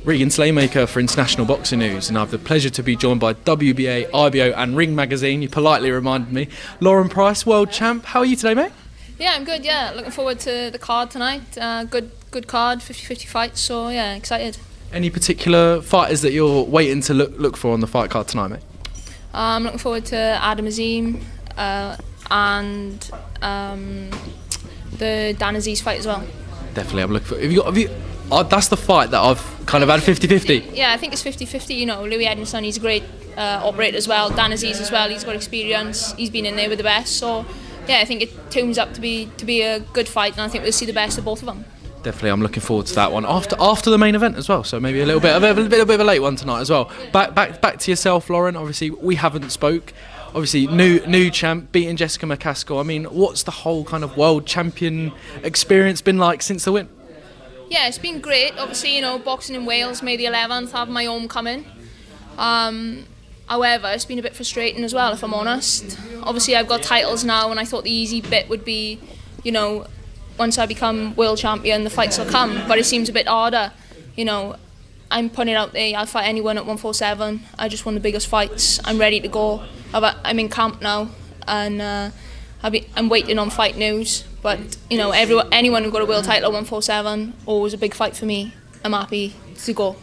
Regan Slaymaker for International Boxing News, and I have the pleasure to be joined by WBA, IBO and Ring Magazine. You politely reminded me. Lauren Price, world champ. How are you today, mate? Yeah, I'm good, yeah. Looking forward to the card tonight. Good card, 50-50 fights, so yeah, excited. Any particular fighters that you're waiting to look for on the fight card tonight, mate? I'm looking forward to Adam Azim and the Dan Aziz fight as well. Definitely, I'm looking for. That's the fight that I've kind of had 50-50. Yeah, I think it's 50-50. You know, Louis Edmondson, he's a great operator as well. Dan Aziz as well. He's got experience. He's been in there with the best. So yeah, I think it tunes up to be a good fight, and I think we'll see the best of both of them. Definitely, I'm looking forward to that one after the main event as well. So maybe a little bit of a late one tonight as well. Back to yourself, Lauren. Obviously, we haven't spoke. Obviously, new champ, beating Jessica McCaskill. I mean, what's the whole kind of world champion experience been like since the win? Yeah, it's been great. Obviously, you know, boxing in Wales, May the 11th, I have my homecoming. However, it's been a bit frustrating as well, if I'm honest. Obviously, I've got titles now, and I thought the easy bit would be, you know, once I become world champion, the fights will come. But it seems a bit harder. You know, I'm putting it out there. I'll fight anyone at 147. I just won the biggest fights. I'm ready to go. I'm in camp now, and I'm waiting on fight news. But you know, anyone who got a world title at 147, always a big fight for me. I'm happy to go.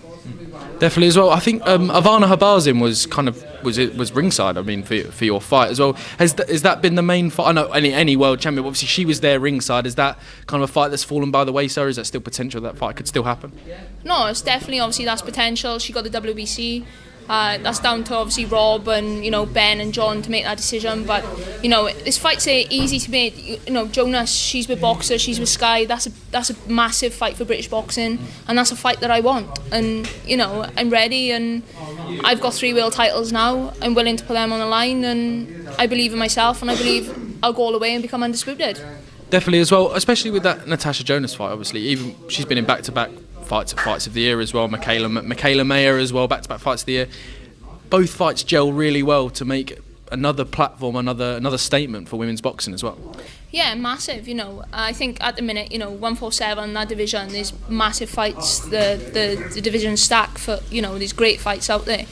Definitely as well. I think Ivana Habazin was ringside. I mean, for your fight as well. Has that been the main fight? I know any world champion. Obviously, she was there ringside. Is that kind of a fight that's fallen by the wayside? Or is that still potential that fight could still happen? No, it's definitely obviously that's potential. She got the WBC. That's down to obviously Rob and Ben and John to make that decision. But this fight's easy to make. Jonas, she's with Boxer, she's with Sky. That's a massive fight for British boxing, and that's a fight that I want. And I'm ready, and I've got 3 world titles now. I'm willing to put them on the line, and I believe in myself, and I believe I'll go all the way and become undisputed. Definitely as well, especially with that Natasha Jonas fight. Obviously, even she's been in back-to-back fights of the year as well. Michaela Mayer as well, back-to-back fights of the year. Both fights gel really well to make another platform, another statement for women's boxing as well. Yeah, massive. I think at the minute, 147, that division, there's massive fights. The division stack for there's great fights out there.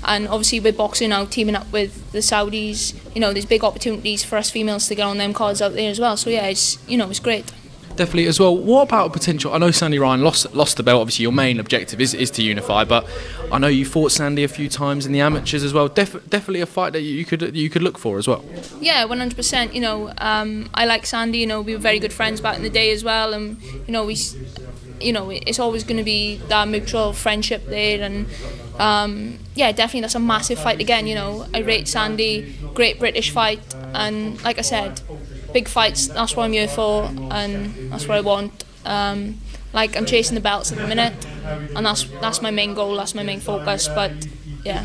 And obviously with boxing now teaming up with the Saudis, there's big opportunities for us females to get on them cards out there as well. So yeah, it's great. Definitely as well. What about potential? I know Sandy Ryan lost the belt. Obviously, your main objective is to unify, but I know you fought Sandy a few times in the amateurs as well. Definitely a fight that you could look for as well. Yeah, 100%. I like Sandy. We were very good friends back in the day as well, and it's always going to be that mutual friendship there. And yeah, definitely that's a massive fight again. I rate Sandy, great British fight, and like I said, big fights, that's what I'm here for, and that's what I want. I'm chasing the belts at the minute, and that's my main goal, that's my main focus. But yeah,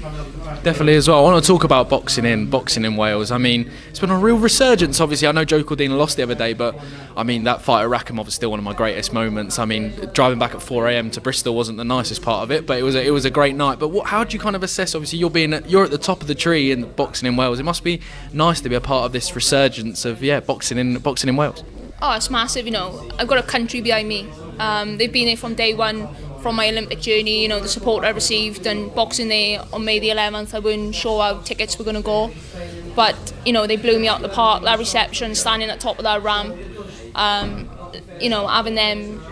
definitely as well. I want to talk about boxing in Wales. I mean, it's been a real resurgence. Obviously, I know Joe Cordina lost the other day, but I mean that fight at Rackham is still one of my greatest moments. I mean, driving back at 4 a.m. to Bristol wasn't the nicest part of it, but it was a great night. But how do you kind of assess? Obviously, you're at the top of the tree in boxing in Wales. It must be nice to be a part of this resurgence of boxing in Wales. Oh, it's massive. I've got a country behind me. They've been there from day one. From my Olympic journey, the support I received, and boxing there on May the 11th, I wasn't sure how tickets were going to go, but they blew me out the park. That reception, standing at the top of that ramp, having them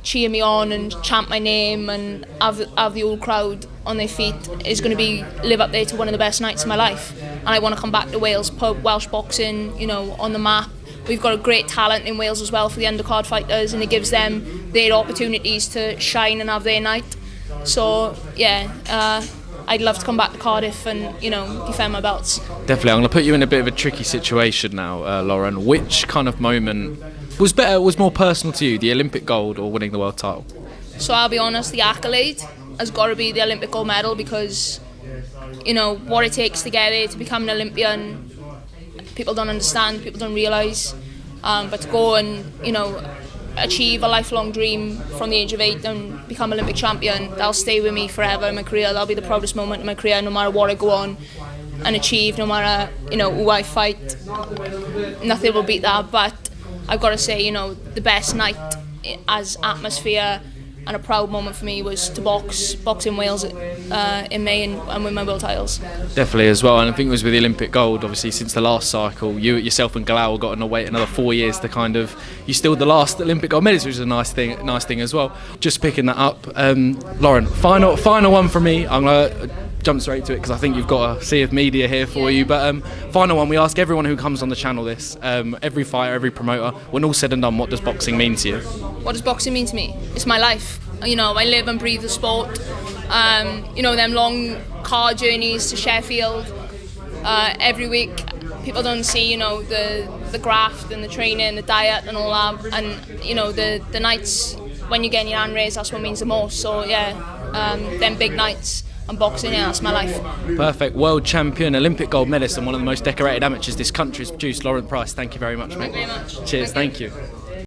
cheer me on and chant my name and have the whole crowd on their feet is going to live up there to one of the best nights of my life. And I want to come back to Wales, put Welsh boxing, on the map. We've got a great talent in Wales as well for the undercard fighters, and it gives them their opportunities to shine and have their night. So yeah, I'd love to come back to Cardiff and defend my belts. Definitely, I'm going to put you in a bit of a tricky situation now, Lauren. Which kind of moment was more personal to you, the Olympic gold or winning the world title? So I'll be honest, the accolade has got to be the Olympic gold medal, because what it takes to get there, to become an Olympian. People don't understand, people don't realise, but to go and achieve a lifelong dream from the age of 8 and become Olympic champion, that'll stay with me forever in my career. That'll be the proudest moment in my career, no matter what I go on and achieve, no matter who I fight. Nothing will beat that. But I've got to say, the best night as atmosphere and a proud moment for me was to box in Wales in May and win my world titles. Definitely as well, and I think it was with the Olympic gold, obviously since the last cycle, you yourself and Galal got to wait another 4 years to kind of, you still the last Olympic gold medalist, which is a nice thing as well. Just picking that up, Lauren, final one from me. I'm gonna jump straight to it because I think you've got a sea of media here for you, but final one, we ask everyone who comes on the channel this, every fighter, every promoter, when all said and done, what does boxing mean to you? What does boxing mean to me? It's my life. You know, I live and breathe the sport. You know, them long car journeys to Sheffield every week. People don't see, you know, the graft and the training, the diet and all that, and you know, the nights when you're getting your hand raised, that's what means the most. So yeah, them big nights and boxing, yeah, that's my life. Perfect. World champion, Olympic gold medalist, and one of the most decorated amateurs this country has produced, Lauren Price. Thank you very much, mate. Thank you very much. Cheers. Thank you.